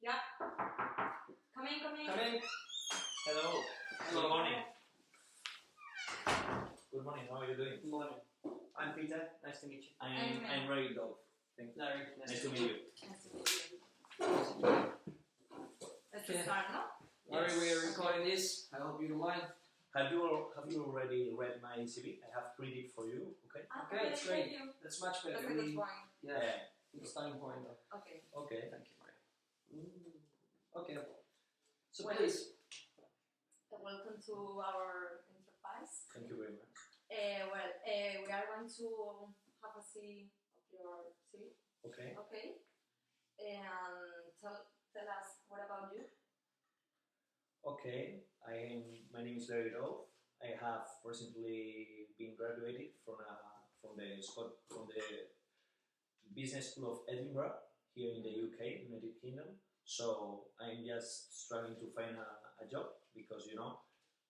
Yeah. Come in, come in. Come in. Hello. Good morning. Good morning. How are you doing? Good morning. I'm Peter. Nice to meet you. I'm Ray Dove. Larry. Nice to meet you. Nice to meet you. Let's start, no? Larry, we are recording this. I hope you don't mind. Have you already read my CV? I have read it for you. Okay. Okay, it's great. That's much better. That's a good point. Yeah. Good starting point though. Okay. Okay. Thank you, Maria. Okay. So Well, please. Welcome to our enterprise. Thank you very much. We are going to have a see of your CV. Okay. Okay. And tell us, what about you? Okay. My name is Larry Dove. I have recently been graduated from the Business School of Edinburgh here in the UK, United Kingdom. So I'm just struggling to find a job because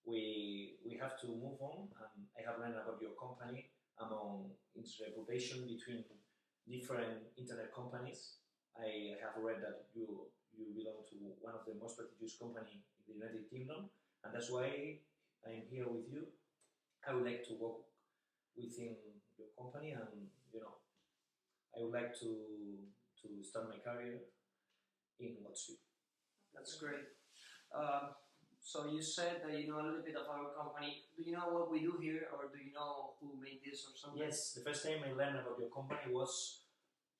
we have to move on, and I have learned about your company among its reputation between different internet companies. I have read that you belong to one of the most prestigious company in the United Kingdom, and that's why I'm here with you. I would like to work within your company, and I would like to start my career in WhatsApp. That's great. So you said that you know a little bit of our company. Do you know what we do here, or do you know who made this or something? Yes, the first time I learned about your company was,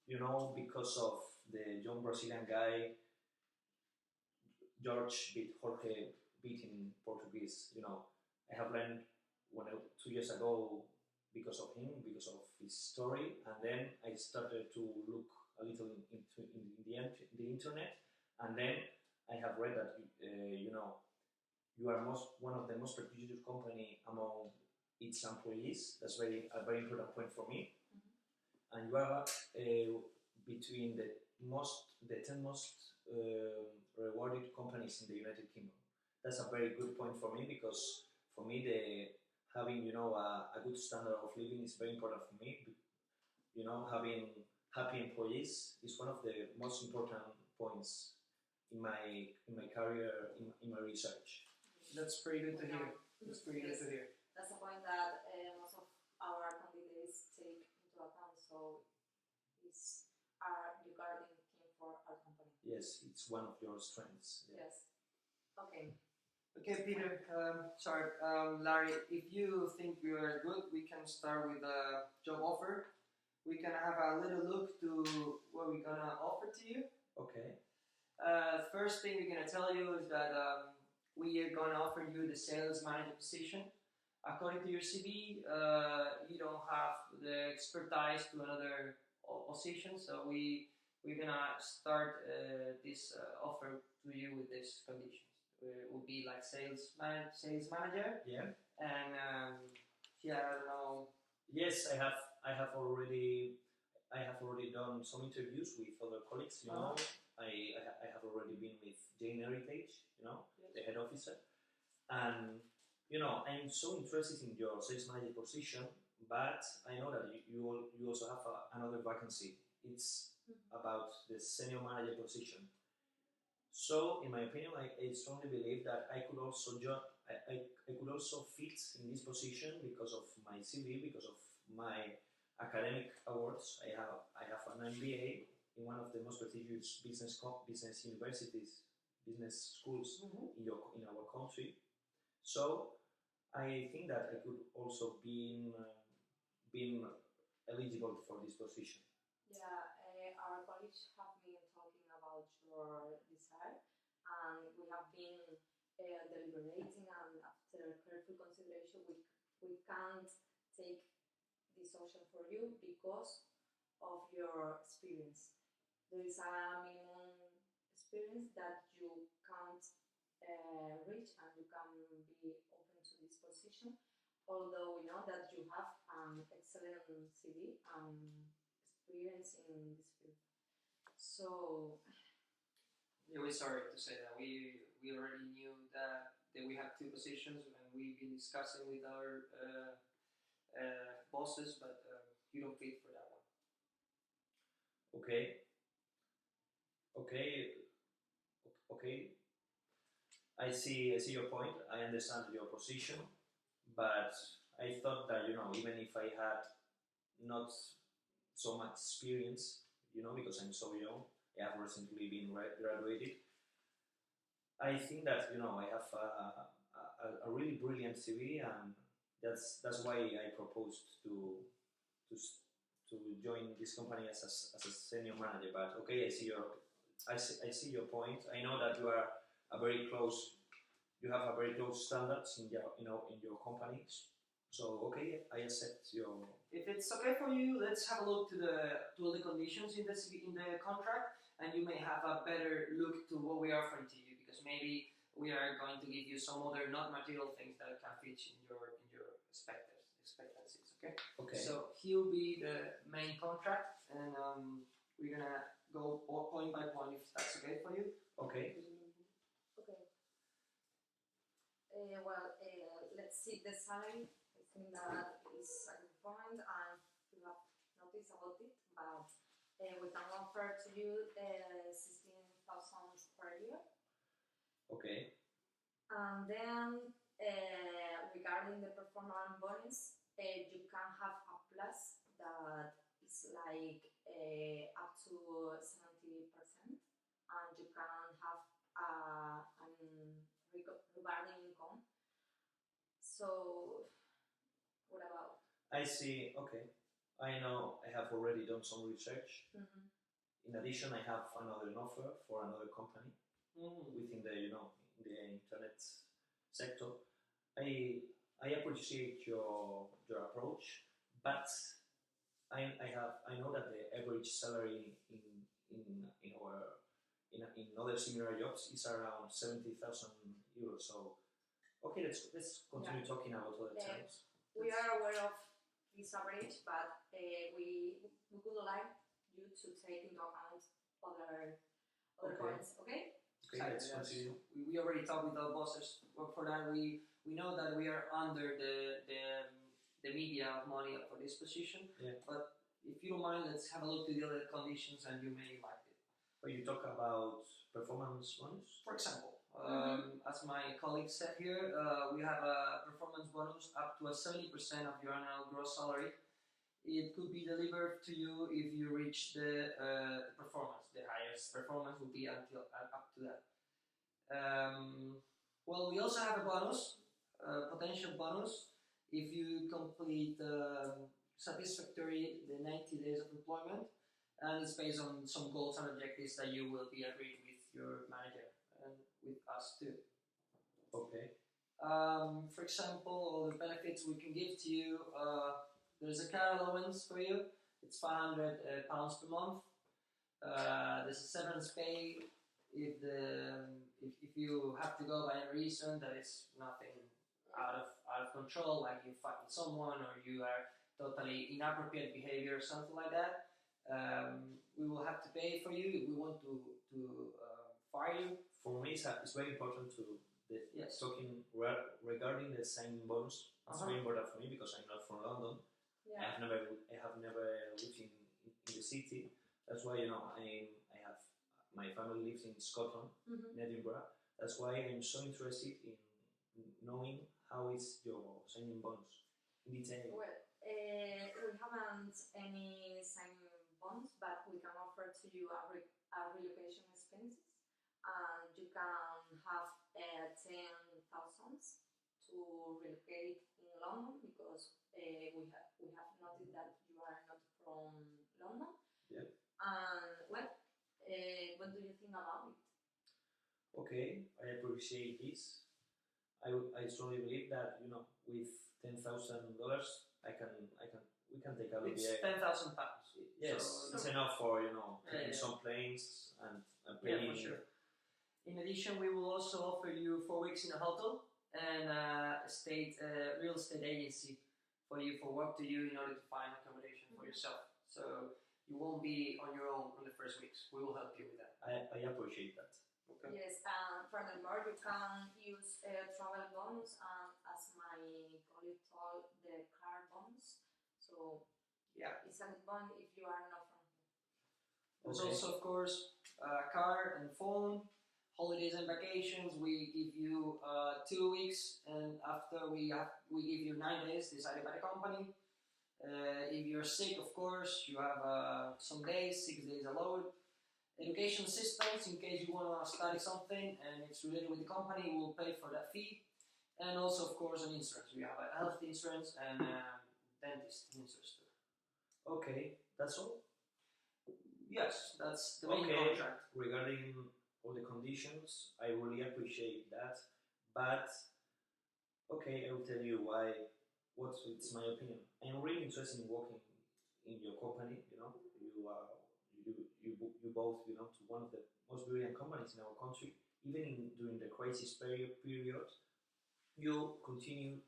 because of the young Brazilian guy, Jorge beat in Portuguese. I have learned 2 years ago because of him, because of his story, and then I started to look a little into the internet, and then I have read that you are one of the most prestigious company among its employees. That's a very important point for me. Mm-hmm. And you are between the 10 most rewarded companies in the United Kingdom. That's a very good point for me, because for me having a good standard of living is very important for me. Having happy employees is one of the most important points in my career, in my research. That's pretty good to hear. That's pretty good to hear. That's a point that most of our candidates take into account. So it's regarding him for our company. Yes, it's one of your strengths. Yeah. Yes. Okay. Okay, Peter. Larry, if you think we are good, we can start with a job offer. We can have a little look to what we're gonna offer to you. Okay. First thing we're gonna tell you is that we are gonna offer you the sales manager position. According to your CV, you don't have the expertise to another position, so we're gonna start this offer to you with these conditions. It will be like sales manager. Yeah. And I don't know. Yes, I have already done some interviews with other colleagues. I have already been with Jane Heritage, yes, the head officer, and I'm so interested in your sales manager position, but I know that you also have another vacancy. It's about the senior manager position. So, in my opinion, I strongly believe that I could also fit in this position because of my CV, because of my academic awards. I have an MBA in one of the most prestigious business universities, business schools in our country. So I think that I could also be eligible for this position. Yeah, our colleagues have been talking about your desire, and we have been deliberating, and after careful consideration, we can't take this option for you because of your experience. There is a minimum experience that you can't reach, and you can be open to this position, although we know that you have an excellent CV and experience in this field. So yeah, we're sorry to say that we already knew that we have two positions, and we've been discussing with our bosses, but you don't fit for that one. Okay. okay, I see your point. I understand your position, but I thought that even if I had not so much experience, because I'm so young, I have recently been graduated. I think that I have a really brilliant CV, and that's why I proposed to to join this company as a senior manager. But okay, I see your point. I know that you have a very close standards in your companies. So okay, I accept your. If it's okay for you, let's have a look to all the conditions in the contract, and you may have a better look to what we are offering to you, because maybe we are going to give you some other not material things that can fit in your expectancies. Okay. Okay. So he'll be the main contract, and we're gonna go point by point if that's okay for you. Okay. Okay. Well, let's see the salary. I think that is a good point, and you have noticed about it, but we can offer to you 16,000 per year. Okay. And then regarding the performance bonus, you can have a plus that is like up to 70%, and you can have regarding income. So, what about? I see. Okay. I know. I have already done some research. Mm-hmm. In addition, I have another offer for another company within the in the internet sector. I appreciate your approach, but I know that the average salary in our in other similar jobs is around 70,000 euros. So okay, let's continue talking about other terms. We are aware of this average, but we would like you to take into account other points. Okay. Okay, let's continue. We already talked with our bosses. For that, we know that we are under the media of money for this position. Yeah. But if you don't mind, let's have a look to the other conditions, and you may like it. Well, you talk about performance bonus. For example, as my colleague said here, we have a performance bonus up to 70% of your annual gross salary. It could be delivered to you if you reach the performance. The highest performance will be up to that. Well, we also have a bonus, potential bonus, if you complete satisfactory the 90 days of employment, and it's based on some goals and objectives that you will be agreed with your manager and with us too. Okay. For example, all the benefits we can give to you. There's a car allowance for you. It's 500 pounds per month. There's a severance pay if you have to go by any reason that is nothing out of control, like you fight with someone or you are totally inappropriate behavior or something like that. We will have to pay for you if we want to fire you. For me, it's very important to talking regarding the signing bonus. It's very important for me because I'm not from London. Yeah. I have never lived in the city. That's why I have my family lives in Scotland, in Edinburgh. That's why I'm so interested in knowing how is your signing bonus in detail. Well, we haven't any signing bonus, but we can offer to you a relocation expenses, and you can have 10,000 to relocate in London, because we have noticed that you are not from London. Yeah. And what do you think about it? Okay, I appreciate this. I strongly believe that with $10,000, we can take a look. It's 10,000 pounds. Yes, so, it's enough for taking some planes and paying. Yeah, for sure. In addition, we will also offer you 4 weeks in a hotel and real estate agency for work to you in order to find accommodation for yourself. So you won't be on your own in the first weeks. We will help you with that. I appreciate that. Okay. Yes, and furthermore, you can use travel bonus and, as my colleague told, the car bonus. So yeah, it's a good one if you are not from here. There's also, of course, car and phone, holidays and vacations, we give you 2 weeks, and after we give you 9 days decided by the company. If you're sick, of course, you have some days, 6 days allowed. Education systems, in case you want to study something and it's related with the company, we'll pay for that fee. And also, of course, an insurance. We have a health insurance and dentist insurance too. Okay, that's all. Yes, that's the main Okay, contract. regarding all the conditions, I really appreciate that. But okay, I will tell you why. It's my opinion. I'm really interested in working in your company. You know, you both belong to one of the most brilliant companies in our country. Even during the crisis period, you continue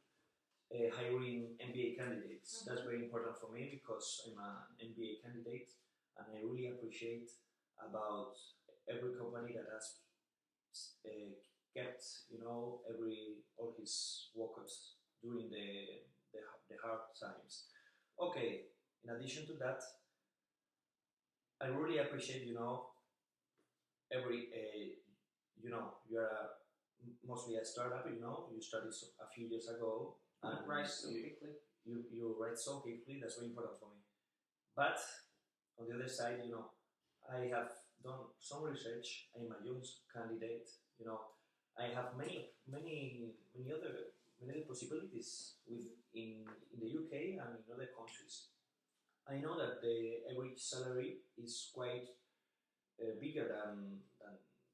hiring MBA candidates. That's very important for me because I'm an MBA candidate, and I really appreciate about every company that has kept, all his workers during the hard times. Okay. In addition to that, I really appreciate, every you're mostly a startup. You started a few years ago, and Rise so quickly. You write so quickly. That's very important for me. But on the other side, I have done some research. I'm a young candidate. I have many other possibilities in the UK and in other countries. I know that the average salary is quite bigger than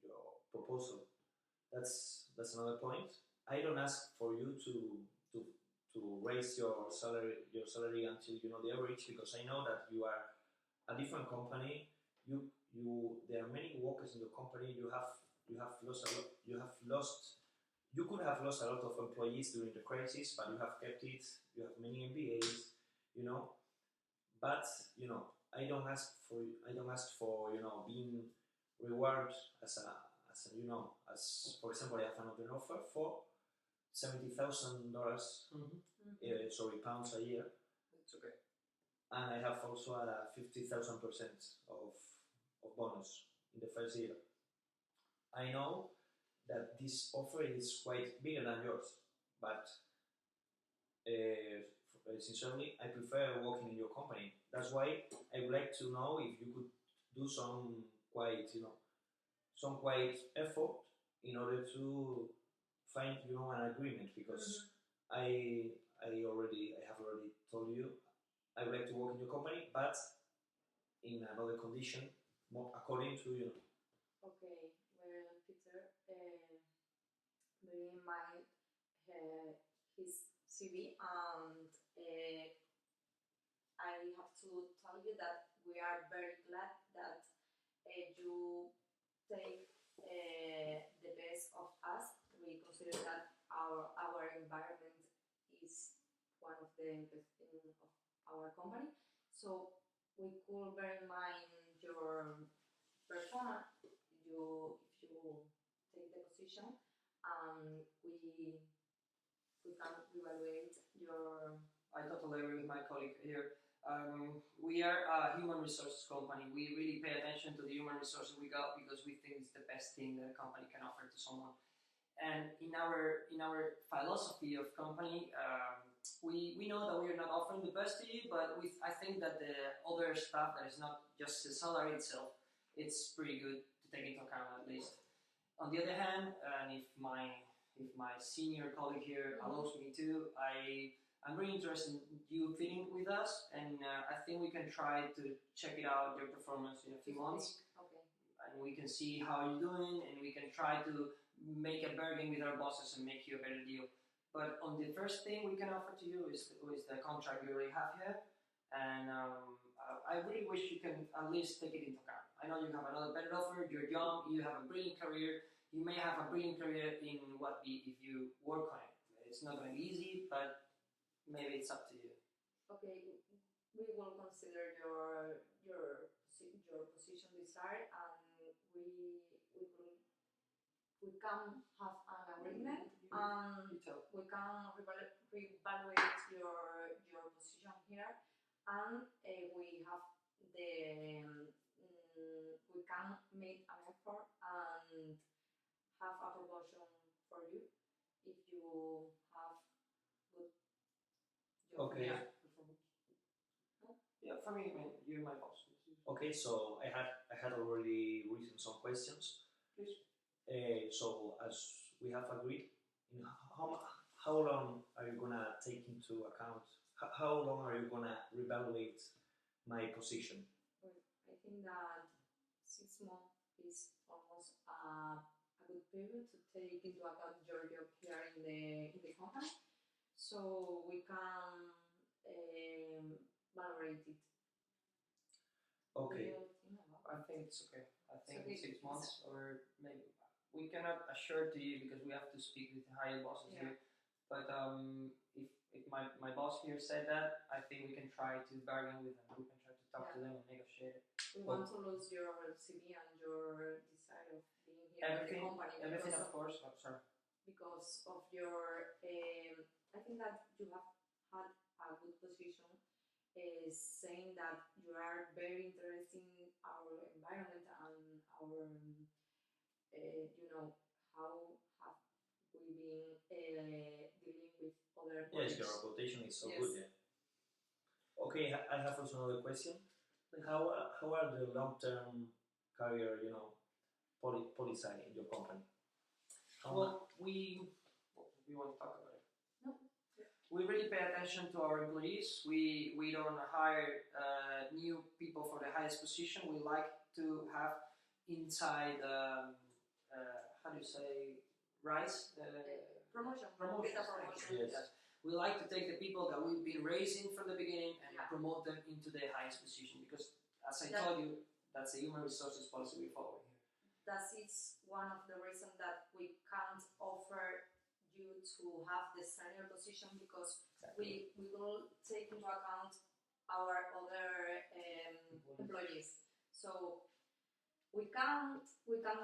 your proposal. That's another point. I don't ask for you to raise your salary until the average, because I know that you are a different company. There are many workers in your company. You have lost a lot. You could have lost a lot of employees during the crisis, but you have kept it. You have many MBAs, But I don't ask for being rewarded as for example, I have another offer for $70,000. Pounds a year. It's okay. And I have also a 50,000% of bonus in the first year. I know that this offer is quite bigger than yours, but sincerely, I prefer working in your company. That's why I would like to know if you could do some quite effort in order to find an agreement, because I have already told you I would like to work in your company, but in another condition, more according to you. Okay, well, Peter, bear in mind his CV, and I have to tell you that we are very glad that you take the best of us. We consider that our environment is one of the best things of our company. So we could bear in mind your persona. If you take the position, we can evaluate your. I totally agree with my colleague here. We are a human resources company. We really pay attention to the human resources we got because we think it's the best thing that a company can offer to someone. And in our philosophy of company, we know that we are not offering the best to you, but I think that the other stuff that is not just the salary itself, it's pretty good to take into account at least. On the other hand, and if my senior colleague here allows me to, I'm really interested in you fitting with us, and I think we can try to check it out, your performance in a few months. Okay. And we can see how you're doing, and we can try to make a bargain with our bosses and make you a better deal. But on the first thing we can offer to you is the contract you already have here, and I really wish you can at least take it into account. I know you have another better offer, you're young, you have a brilliant career, you may have a brilliant career in if you work on it. It's not going to be easy, but maybe it's up to you. Okay, we will consider your position desired, and we can have an agreement, and we can reevaluate your position here, and we can make an effort and have a promotion for you if you have good job. Okay. Yeah. Yeah, for me, I mean, you're my boss. Okay, so I had already written some questions. Please. So as we have agreed, how long are you gonna take into account? How long are you gonna reevaluate my position? Well, I think that 6 months is almost a good period to take into account your job here in the company, so we can valorate it. Okay. What do you think about it? I think it's okay. I think okay. 6 months or maybe we cannot assure to you because we have to speak with the higher bosses Yeah. here. But if my boss here said that, I think we can try to bargain with them. We can try to talk to them and negotiate it. We want to lose your CV and your desire of being here in the company Everything, because of course. Oh, sorry. because of your. I think that you have had a good position, saying that you are very interested in our environment and our, how have we been dealing with other Yes, colleagues. your reputation is so Yes. good. Yeah. Okay, I have also another question. How are the long-term career, policy in your company? Well, we want to talk about it. No. We really pay attention to our employees. We don't hire new people for the highest position. We like to have inside how do you say rise Promotion. promotions. Get a promotion. Yes. We like to take the people that we've been raising from the beginning and Yeah. promote them into the highest position because, as I That- told you, that's the human resources policy we follow here. That is one of the reasons that we can't offer you to have the senior position because we will take into account our other employees. So we can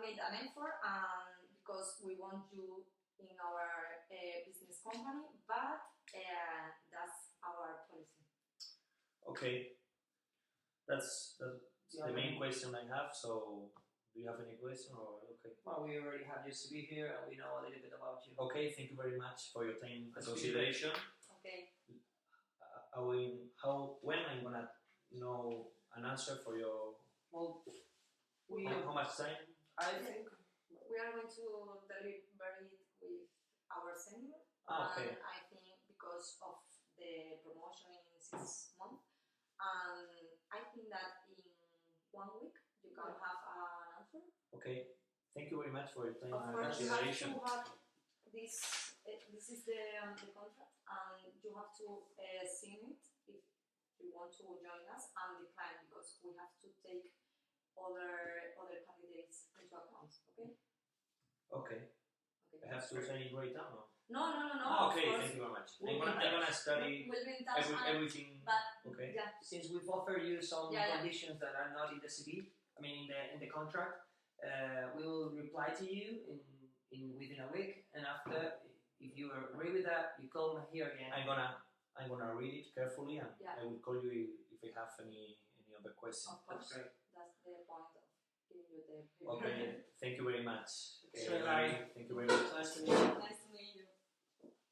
make an effort and because we want you in our business company, but that's our policy. Okay. That's the main question I have. So, do you have any question or okay? Well, we already have your CV here and we know a little bit about you. Okay, thank you very much for your time and That's consideration. Okay. When I'm gonna know an answer for your Well, how much time? I think We are going to deliver it with our senior. Okay. And I think because of the promotion in 6 months, and I think that in 1 week you can have an answer. Okay. Thank you very much for your time Of and course, you have consideration. to have this. This is the contract, and you have to sign it if you want to join us and decline because we have to take other candidates into account. Okay. Okay. I have to sign it right now. No. Okay, of course. thank you very much. We'll I'm gonna study We'll be in touch. everything. But Okay. yeah, since we've offered you some Yeah. conditions that are not in the CV, I mean in the contract, we will reply to you in within a week, and after, if you agree with that, you come here again. I'm gonna read it carefully and Yeah. I will call you if I have any other questions. of course. That's great. That's the point of giving you the. Okay. Thank you very much. Okay, Larry. Thank you very much. Nice to meet you. Nice to meet you.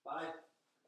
Bye.